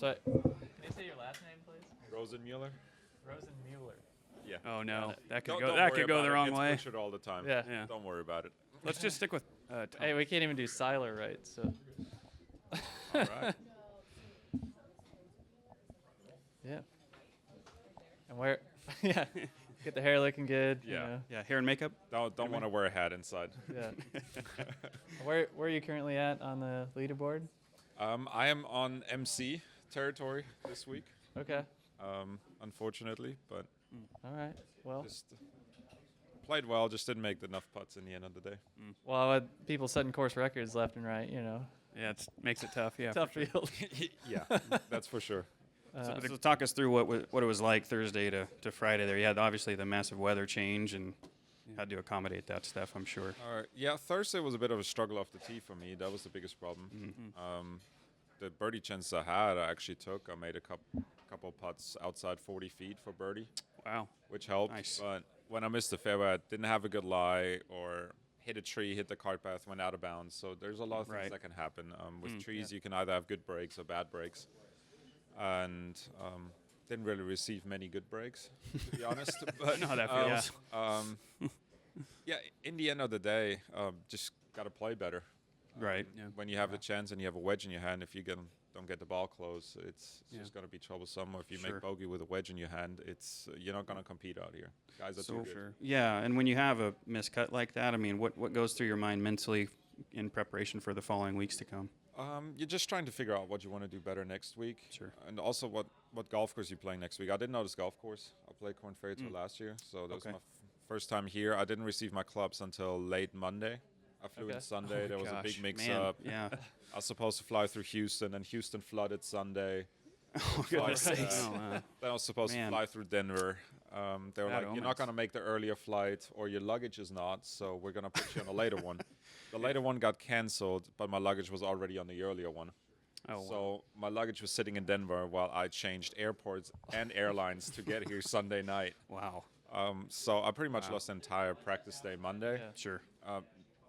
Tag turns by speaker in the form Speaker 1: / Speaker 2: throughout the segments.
Speaker 1: So, can you say your last name, please?
Speaker 2: Rosenmüller.
Speaker 1: Rosenmüller.
Speaker 2: Yeah.
Speaker 3: Oh no, that could
Speaker 2: Don't
Speaker 3: go.
Speaker 2: worry
Speaker 3: That could go
Speaker 2: about
Speaker 3: the
Speaker 2: it.
Speaker 3: wrong
Speaker 2: It's
Speaker 3: way.
Speaker 2: butchered all the time.
Speaker 1: Yeah.
Speaker 3: Yeah.
Speaker 2: Don't worry about it.
Speaker 3: Let's just stick with.
Speaker 1: Hey, we can't even do Siler right, so.
Speaker 2: All right.
Speaker 1: Yeah. And where? Yeah. Get the hair looking good.
Speaker 2: Yeah.
Speaker 1: You know.
Speaker 3: Yeah, hair and makeup.
Speaker 2: Don't want to wear a hat inside.
Speaker 1: Yeah. Where are you currently at on the leaderboard?
Speaker 2: I am on MC territory this week,
Speaker 1: Okay.
Speaker 2: unfortunately, but
Speaker 1: All right. Well,
Speaker 2: just played well. Just didn't make enough putts in the end of the day.
Speaker 1: with people setting course records left and right, you know.
Speaker 3: Yeah, it makes it tough. Yeah.
Speaker 1: Tough
Speaker 3: for sure.
Speaker 1: field.
Speaker 2: Yeah, that's for sure.
Speaker 3: So talk us through what it was like Thursday to Friday there. You had obviously the massive weather change and you had to accommodate that stuff, I'm sure.
Speaker 2: Yeah, Thursday was a bit of a struggle off the tee for me. That was the biggest problem. The birdie chance I had, I actually took. I made a couple putts outside 40 feet for birdie,
Speaker 3: Wow.
Speaker 2: which helped.
Speaker 3: Nice.
Speaker 2: But when I missed the fairway, I didn't have a good lie or hit a tree, hit the cart path, went out of bounds. So there's a lot of things
Speaker 3: Right.
Speaker 2: that can happen. With trees, you can either have good breaks or bad breaks. And didn't really receive many good breaks, to be honest. But
Speaker 3: I know how that feels.
Speaker 2: yeah, in the end of the day, just got to play better.
Speaker 3: Right. Yeah.
Speaker 2: When you have the chance and you have a wedge in your hand, if you don't get the ball close, it's just going to be troublesome. Or if you
Speaker 3: Sure.
Speaker 2: make bogey with a wedge in your hand, it's you're not going to compete out here. Guys are too good.
Speaker 3: Yeah, and when you have a miscut like that, I mean, what goes through your mind mentally in preparation for the following weeks to come?
Speaker 2: You're just trying to figure out what you want to do better next week.
Speaker 3: Sure.
Speaker 2: And also what golf course you're playing next week. I didn't know this golf course. I played Korn Ferry Tour last year, so that was my first time here. I didn't receive my clubs until late Monday. I flew in Sunday. There was a big mix-up.
Speaker 3: Yeah.
Speaker 2: I was supposed to fly through Houston, and Houston flooded Sunday.
Speaker 3: Oh, goodness sakes.
Speaker 2: Then I was supposed to fly through Denver. They were
Speaker 3: Bad
Speaker 2: like, you're not going to make the earlier flight, or your luggage is not, so we're going to put you on a later one. The later one got canceled, but my luggage was already on the earlier one.
Speaker 3: Oh,
Speaker 2: So my luggage was sitting in Denver while I changed airports and airlines to get here Sunday night.
Speaker 3: wow.
Speaker 2: So I pretty much lost the entire practice day Monday.
Speaker 1: Yeah.
Speaker 3: Sure.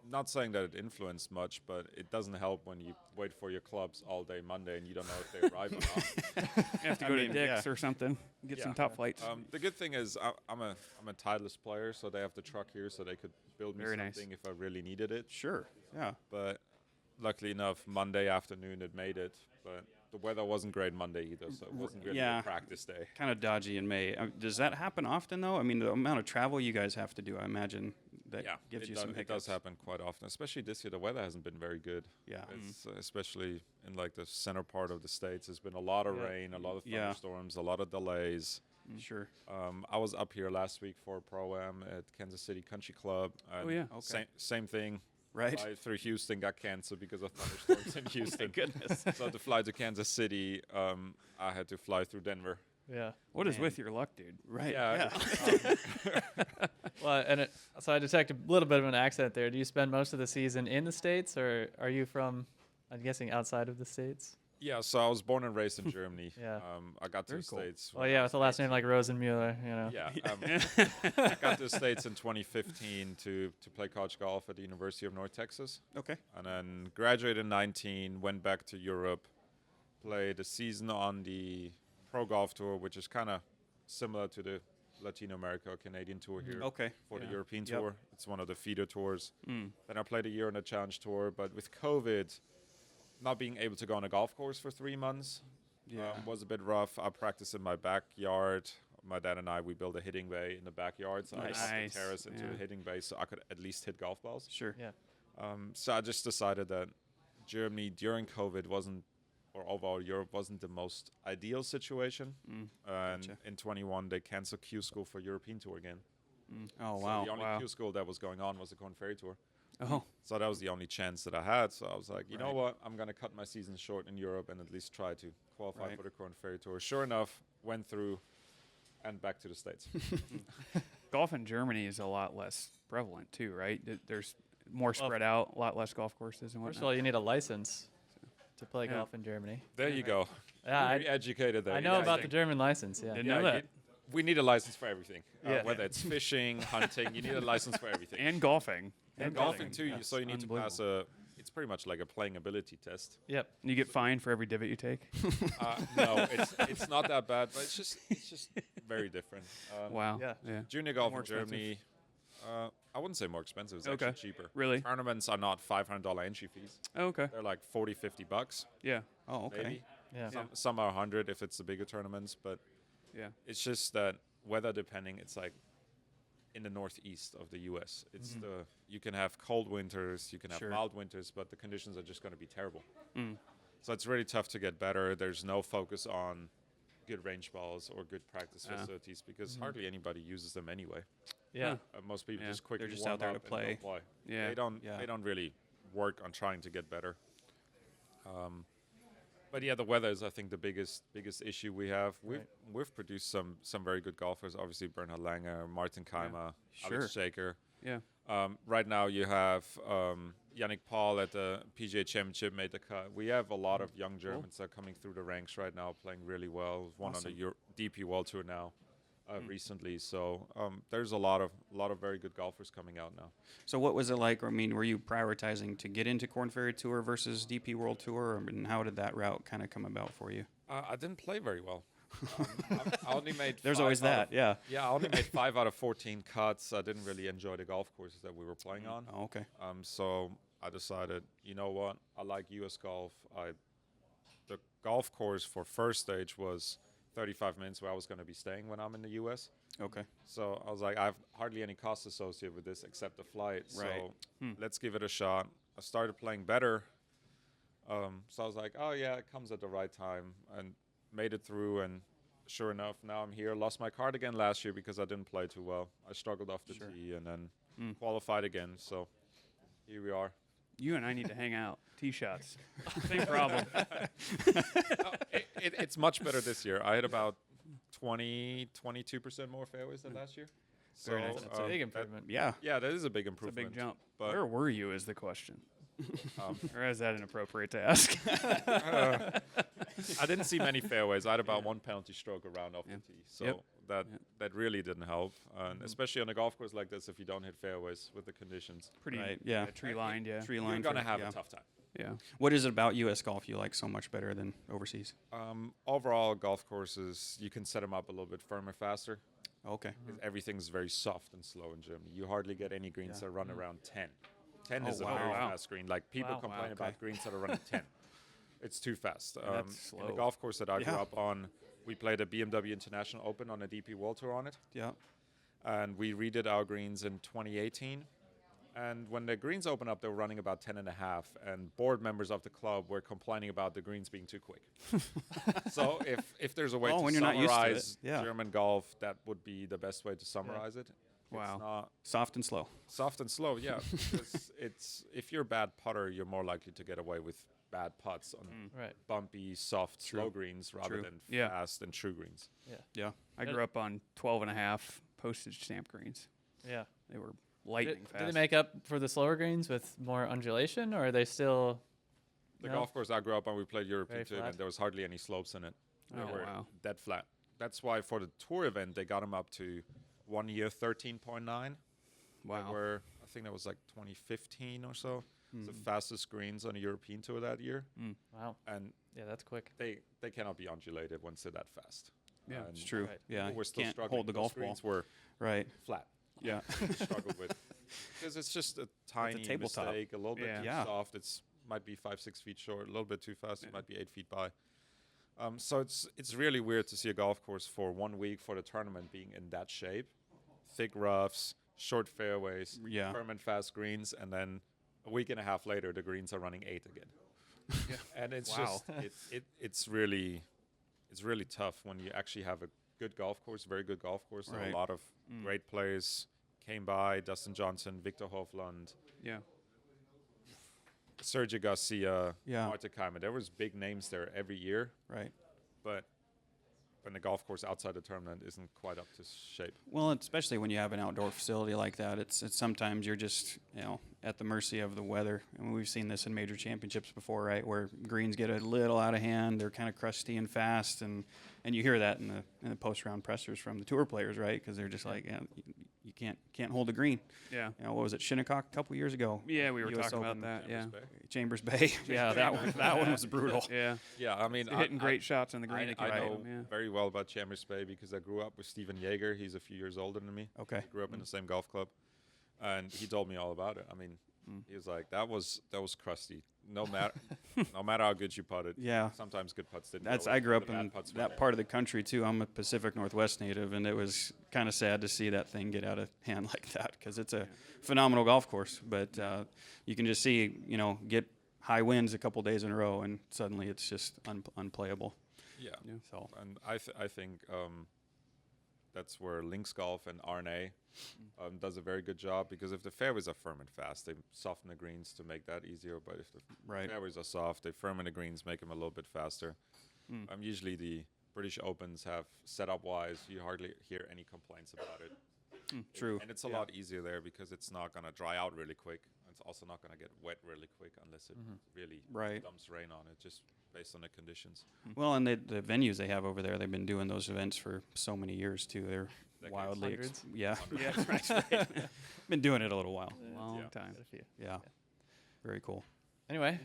Speaker 2: Not saying that it influenced much, but it doesn't help when you wait for your clubs all day Monday and you don't know if they arrive or not.
Speaker 3: You have to go to Dick's or something, get some top flights.
Speaker 2: The good thing is I'm a Titleist player, so they have the truck here, so they could build me something if I really needed it.
Speaker 3: Sure. Yeah.
Speaker 2: But luckily enough, Monday afternoon it made it. But the weather wasn't great Monday either, so it wasn't really a practice day.
Speaker 3: Kind of dodgy in May. Does that happen often, though? I mean, the amount of travel you guys have to do, I imagine that gives you some hiccups.
Speaker 2: It does happen quite often, especially this year. The weather hasn't been very good.
Speaker 3: Yeah.
Speaker 2: It's, especially in like the center part of the States. There's been a lot of rain, a lot of thunderstorms, a lot of delays.
Speaker 3: Sure.
Speaker 2: I was up here last week for a Pro-Am at Kansas City Country Club. And same thing.
Speaker 3: Right.
Speaker 2: Flight through Houston got canceled because of thunderstorms in Houston.
Speaker 3: Goodness.
Speaker 2: So to fly to Kansas City, I had to fly through Denver.
Speaker 1: Yeah.
Speaker 3: What is with your luck, dude? Right.
Speaker 2: Yeah.
Speaker 1: Well, so I detect a little bit of an accent there. Do you spend most of the season in the States, or are you from, I'm guessing, outside of the States?
Speaker 2: Yeah, so I was born and raised in Germany.
Speaker 1: Yeah.
Speaker 2: I got to the States.
Speaker 1: Well, yeah, with the last name like Rosenmüller, you know.
Speaker 2: Yeah. I got to the States in 2015 to play college golf at the University of North Texas.
Speaker 3: Okay.
Speaker 2: And then graduated in 19, went back to Europe, played a season on the Pro Golf Tour, which is kind of similar to the Latino America or Canadian Tour here. For the European Tour. It's one of the feeder tours. Then I played a year on the Challenge Tour, but with COVID, not being able to go on a golf course for 3 months was a bit rough. I practiced in my backyard. My dad and I, we built a hitting bay in the backyard, so I got the terrace into the hitting bay so I could at least hit golf balls.
Speaker 3: Sure.
Speaker 1: Yeah.
Speaker 2: So I just decided that Germany during COVID wasn't, or overall Europe wasn't the most ideal situation. And in 21, they canceled Q School for European Tour again.
Speaker 3: Oh,
Speaker 2: So
Speaker 3: wow.
Speaker 2: the only Q School that was going on was the Korn Ferry Tour.
Speaker 3: Oh.
Speaker 2: So that was the only chance that I had. So I was like, you know what? I'm going to cut my season short in Europe and at least try to qualify for the Korn Ferry Tour. Sure enough, went through and back to the States.
Speaker 3: Golf in Germany is a lot less prevalent, too, right? There's more spread out, a lot less golf courses and whatnot.
Speaker 1: First of all, you need a license to play golf in Germany.
Speaker 2: There you go.
Speaker 1: Yeah,
Speaker 2: Very educated there.
Speaker 1: I know about the German license, yeah.
Speaker 3: Didn't know that.
Speaker 2: We need a license for everything. Whether it's fishing, hunting, you need a license for everything.
Speaker 3: And golfing.
Speaker 2: And golfing too. So you need to pass it's pretty much like a playing ability test.
Speaker 1: Yep.
Speaker 4: You get fined for every divot you take.
Speaker 2: No, it's not that bad, but it's just very different.
Speaker 4: Wow.
Speaker 1: Yeah.
Speaker 2: Junior golf
Speaker 4: More
Speaker 2: in Germany, I wouldn't say more expensive. It's
Speaker 4: Okay.
Speaker 2: actually cheaper.
Speaker 4: Really?
Speaker 2: Tournaments are not $500 entry fees.
Speaker 4: Oh, okay.
Speaker 2: They're like $40-50
Speaker 4: Yeah.
Speaker 3: Oh, okay.
Speaker 2: maybe.
Speaker 1: Yeah.
Speaker 2: Some are 100 if it's the bigger tournaments, but
Speaker 4: Yeah.
Speaker 2: it's just that weather depending. It's like in the northeast of the U.S. It's you can have cold winters, you can have
Speaker 3: Sure.
Speaker 2: mild winters, but the conditions are just going to be terrible.
Speaker 4: Mm.
Speaker 2: So it's really tough to get better. There's no focus on good range balls or good practice facilities because hardly anybody uses them anyway.
Speaker 1: Yeah.
Speaker 2: Most people
Speaker 3: Yeah,
Speaker 2: just quickly
Speaker 3: they're just
Speaker 2: warm
Speaker 3: out there
Speaker 2: up
Speaker 3: to play.
Speaker 2: and go play.
Speaker 4: Yeah.
Speaker 2: They don't.
Speaker 3: Yeah.
Speaker 2: They don't really work on trying to get better. But yeah, the weather is, I think, the biggest issue we have. We've produced some very good golfers. Obviously, Bernhard Langer, Martin Keimer, Alex Shaker.
Speaker 4: Yeah.
Speaker 2: Right now, you have Yannick Paul at the PGA Championship made the cut. We have a lot of young Germans that are coming through the ranks right now, playing really well. One on the DP World Tour now. Recently, so there's a lot of very good golfers coming out now.
Speaker 3: So what was it like? I mean, were you prioritizing to get into Korn Ferry Tour versus DP World Tour? And how did that route kind of come about for you?
Speaker 2: I didn't play very well. I only made.
Speaker 3: There's
Speaker 2: five
Speaker 3: always
Speaker 2: out
Speaker 3: that,
Speaker 2: of-
Speaker 3: yeah.
Speaker 2: Yeah, I only made 5 out of 14 cuts. I didn't really enjoy the golf courses that we were playing on.
Speaker 3: Oh, okay.
Speaker 2: So I decided, you know what? I like U.S. golf. The golf course for first stage was 35 minutes where I was going to be staying when I'm in the U.S.
Speaker 3: Okay.
Speaker 2: So I was like, I have hardly any costs associated with this except the flight.
Speaker 3: Right.
Speaker 2: So let's give it a shot. I started playing better. So I was like, oh, yeah, it comes at the right time. And made it through. And sure enough, now I'm here. Lost my card again last year because I didn't play too well. I struggled off the tee and then qualified again. So here we are.
Speaker 4: You and I need to hang out. Tee shots. Same problem.
Speaker 2: It's much better this year. I had about 22% more fairways than last year. So
Speaker 4: Very nice.
Speaker 1: That's a big improvement.
Speaker 3: Yeah.
Speaker 2: yeah, that is a big
Speaker 4: It's a
Speaker 2: improvement.
Speaker 4: big jump.
Speaker 2: But
Speaker 4: Where were you is the question. Or is that inappropriate to ask?
Speaker 2: I didn't see many fairways. I had about one penalty stroke around off the tee. So
Speaker 4: Yep.
Speaker 2: that really didn't help. And especially on a golf course like this, if you don't hit fairways with the conditions,
Speaker 4: Pretty
Speaker 3: Right, yeah.
Speaker 4: tree lined, yeah.
Speaker 3: Tree
Speaker 2: you're
Speaker 3: line.
Speaker 2: going to
Speaker 3: for-
Speaker 2: have
Speaker 3: yeah.
Speaker 2: a tough time.
Speaker 4: Yeah.
Speaker 3: What is it about U.S. golf you like so much better than overseas?
Speaker 2: Overall, golf courses, you can set them up a little bit firmer, faster.
Speaker 3: Okay.
Speaker 2: 'Cause everything's very soft and slow in Germany. You hardly get any greens that run around 10. 10
Speaker 3: Oh,
Speaker 2: is a
Speaker 3: wow.
Speaker 2: very
Speaker 4: Wow.
Speaker 2: fast green. Like people
Speaker 1: Wow.
Speaker 2: complain
Speaker 4: Wow,
Speaker 2: about
Speaker 3: okay.
Speaker 2: greens that are running 10. It's too fast.
Speaker 4: that's
Speaker 2: In the
Speaker 4: slow.
Speaker 2: golf course that I grew
Speaker 3: Yeah.
Speaker 2: up on, we played a BMW International Open on a DP World Tour on it.
Speaker 3: Yeah.
Speaker 2: And we redid our greens in 2018. And when the greens opened up, they were running about 10 and a half. And board members of the club were complaining about the greens being too quick. So if there's a way
Speaker 3: Well,
Speaker 2: to
Speaker 3: when you're not used to it,
Speaker 2: summarize
Speaker 3: yeah.
Speaker 2: German golf, that would be the best way to summarize it.
Speaker 4: Wow.
Speaker 2: It's not
Speaker 3: Soft and slow.
Speaker 2: soft and slow, yeah. Because it's if you're a bad putter, you're more likely to get away with bad putts on
Speaker 1: Right.
Speaker 2: bumpy, soft, slow greens rather
Speaker 3: True.
Speaker 2: than
Speaker 4: Yeah.
Speaker 2: fast and true greens.
Speaker 3: Yeah.
Speaker 4: I grew up on 12 and a half postage stamp greens.
Speaker 1: Yeah.
Speaker 4: They were lightning
Speaker 1: Did
Speaker 4: fast.
Speaker 1: they make up for the slower greens with more undulation, or are they still?
Speaker 2: The
Speaker 1: No?
Speaker 2: golf course I grew up on, we played European
Speaker 1: Very
Speaker 2: Tour
Speaker 1: flat?
Speaker 2: event. There was hardly any slopes in it. They
Speaker 4: Oh,
Speaker 2: were
Speaker 4: wow.
Speaker 2: dead flat. That's why for the tour event they got them up to 1 year 13.9.
Speaker 4: Wow.
Speaker 2: Where I think that was like 2015 or so. It's
Speaker 1: Hmm.
Speaker 2: the fastest greens on a European tour that year,
Speaker 1: Wow.
Speaker 2: and
Speaker 1: Yeah, that's quick.
Speaker 2: they cannot be undulated once they're that fast.
Speaker 4: Yeah,
Speaker 2: And
Speaker 3: It's true.
Speaker 1: Right.
Speaker 3: Yeah.
Speaker 2: people were
Speaker 3: You
Speaker 2: still
Speaker 3: can't
Speaker 2: struggling.
Speaker 3: hold the
Speaker 2: Those
Speaker 3: golf ball.
Speaker 2: greens were
Speaker 3: Right.
Speaker 2: flat.
Speaker 3: Yeah.
Speaker 2: Struggled with because it's just a tiny
Speaker 3: tabletop.
Speaker 2: mistake, a little bit
Speaker 4: Yeah.
Speaker 2: too
Speaker 3: Yeah.
Speaker 2: soft. It's might be 5-6 feet short, a little bit too fast. It might be 8 feet by. So it's really weird to see a golf course for 1 week for the tournament being in that shape, thick roughs, short fairways,
Speaker 3: Yeah.
Speaker 2: firm and fast greens, and then a week and a half later the greens are running 8 again. And it's
Speaker 4: Wow.
Speaker 2: just it's really tough when you actually have a good golf course, very good golf course. There are
Speaker 3: Right.
Speaker 2: a lot of great players came by: Dustin Johnson, Victor Hovland,
Speaker 4: Yeah.
Speaker 2: Sergio Garcia,
Speaker 3: Yeah.
Speaker 2: Martin Keimer. There was big names there every year,
Speaker 3: Right.
Speaker 2: but when the golf course outside the tournament isn't quite up to shape.
Speaker 3: Well, especially when you have an outdoor facility like that, it's sometimes you're just at the mercy of the weather. And we've seen this in major championships before, right? Where greens get a little out of hand, they're kind of crusty and fast, and you hear that in the post round pressers from the tour players, right? Because they're just like, you you can't hold the green.
Speaker 4: Yeah.
Speaker 3: You know, what was it, Shinnecock a couple years ago?
Speaker 4: Yeah, we were
Speaker 3: US
Speaker 4: talking about
Speaker 3: Open,
Speaker 4: that. Yeah.
Speaker 3: Chambers Bay. Yeah, that one was brutal.
Speaker 4: Yeah.
Speaker 2: Yeah, I mean,
Speaker 4: Hitting great shots on the green.
Speaker 2: I know
Speaker 4: Yeah.
Speaker 2: very well about Chambers Bay because I grew up with Steven Yeager. He's a few years older than me.
Speaker 3: Okay.
Speaker 2: Grew up in the same golf club, and he told me all about it. I mean, he was like, that was crusty. No matter no matter how good you putted.
Speaker 3: Yeah.
Speaker 2: Sometimes good putts didn't.
Speaker 3: I grew up in that part of the country too. I'm a Pacific Northwest native, and it was kind of sad to see that thing get out of hand like that because it's a phenomenal golf course. But you can just see, you know, get high winds a couple days in a row, and suddenly it's just unplayable.
Speaker 2: Yeah.
Speaker 3: So
Speaker 2: And I think that's where links golf and RNA does a very good job because if the fairways are firm and fast, they soften the greens to make that easier. But if the fairways are soft, they firm in the greens, make them a little bit faster. Usually the British Opens have setup-wise, you hardly hear any complaints about it.
Speaker 3: True.
Speaker 2: And it's a lot easier there because it's not going to dry out really quick. It's also not going to get wet really quick unless it really dumps rain on it, just based on the conditions.
Speaker 3: Well, and the venues they have over there, they've been doing those events for so many years too. They're wildly, yeah, right. Been doing it a little while.
Speaker 4: Long time.
Speaker 3: Yeah, very cool.
Speaker 1: Anyway,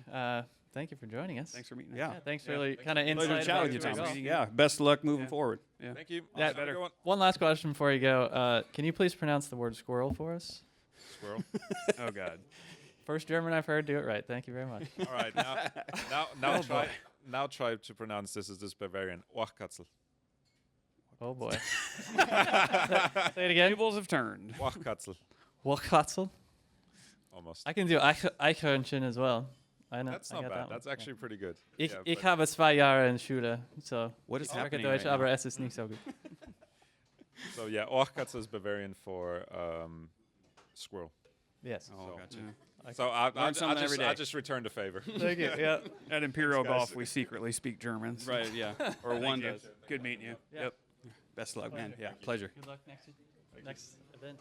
Speaker 1: thank you for joining us.
Speaker 4: Thanks for meeting us.
Speaker 3: Yeah,
Speaker 1: Thanks for really kind of
Speaker 3: pleasure
Speaker 1: insight.
Speaker 3: chatting with you,
Speaker 1: about
Speaker 3: Thomas.
Speaker 1: golf.
Speaker 3: Yeah, best of luck moving forward.
Speaker 4: Yeah.
Speaker 2: Thank you.
Speaker 1: Yeah,
Speaker 2: Have a good one.
Speaker 1: One last question before you go. Can you please pronounce the word squirrel for us?
Speaker 2: Squirrel.
Speaker 4: Oh God.
Speaker 1: First German I've heard do it right. Thank you very much.
Speaker 2: All right, now try to pronounce this Bavarian. Wachkatzel.
Speaker 1: Oh boy. Say it again.
Speaker 4: Tables have turned.
Speaker 2: Wachkatzel.
Speaker 1: Wolkatzel.
Speaker 2: Almost.
Speaker 1: I can do Eichhörnchen as well. I know.
Speaker 2: That's
Speaker 1: I
Speaker 2: not
Speaker 1: got
Speaker 2: bad.
Speaker 1: that
Speaker 2: That's
Speaker 1: one.
Speaker 2: actually pretty good.
Speaker 1: Ich
Speaker 2: but-
Speaker 1: habe 2 Jahre in Schule, so
Speaker 3: What is
Speaker 1: ich spreche
Speaker 3: happening
Speaker 1: Deutsch,
Speaker 3: right
Speaker 1: aber
Speaker 3: now?
Speaker 1: es ist nicht so gut.
Speaker 2: So yeah, Wachkatzel is Bavarian for squirrel.
Speaker 1: Yes.
Speaker 3: Oh,
Speaker 2: So-
Speaker 3: gotcha.
Speaker 2: So
Speaker 3: Learn something every
Speaker 2: I
Speaker 3: day.
Speaker 2: just returned a favor.
Speaker 1: Thank you. Yeah.
Speaker 4: At Imperial Golf, we secretly speak German. so-
Speaker 3: Right, yeah. Or
Speaker 4: Thank
Speaker 3: one
Speaker 4: you.
Speaker 3: does.
Speaker 4: Good meeting you.
Speaker 1: Yeah.
Speaker 4: Yep.
Speaker 3: Best of luck, man. Yeah, pleasure.
Speaker 1: Good luck next event.